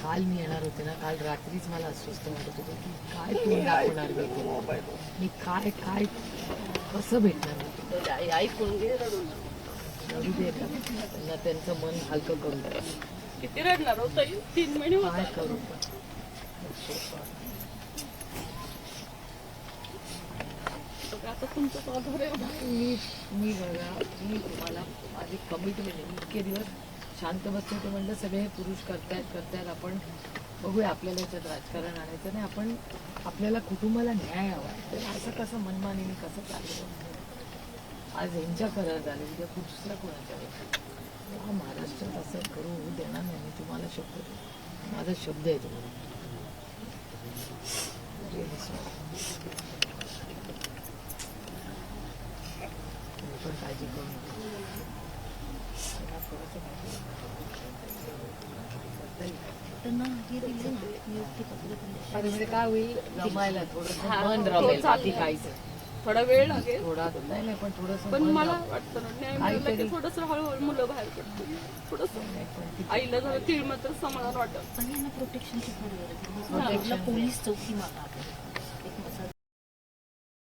काल मी येणार होते ना, काल रात्रीच मला अस्वस्थ वाटत होतं की काय तोंड दाखवणार मी काय काय कसं भेटणार मी. आई कोण घे रडू दे ना, त्यांना त्यांचं मन हलकं करून द्या. किती रडणार होता 3 महिने काय करू आता तुमचं आधार आहे. मी बघा, मी तुम्हाला माझी कमिटमेंट आहे. इतके दिवस शांत बसते ते म्हणलं सगळे पुरुष करतायत आपण बघूया आपल्याला याच्यात राजकारण आणायचं नाही. आपण आपल्याला कुटुंबाला न्याय हवा. तर असं कसं मनमानीने कसं चाललं. आज यांच्या करार झाले, उद्या दुसऱ्या कोणाच्या हा महाराष्ट्रात असं करू देणार नाही. मी तुम्हाला शब्द देतो, माझा शब्द आहे तुम्हाला. पण काळजी करू नका. अरे म्हणजे काय होईल, रमायला थोडं मन रमेल, बाकी काहीच नाही. थोडा वेळ लागेल, थोडा नाही पण थोडंसं पण मन मला रमेल. वाटतं ना न्याय मिळाला की थोडंसं हळूहळू मुलं बाहेर पडतील. थोडंसं आईला जरा तीळ मात्र समाधान वाटत. पण यांना प्रोटेक्शनची फार गरज आहे. पोलीस चौकी मागा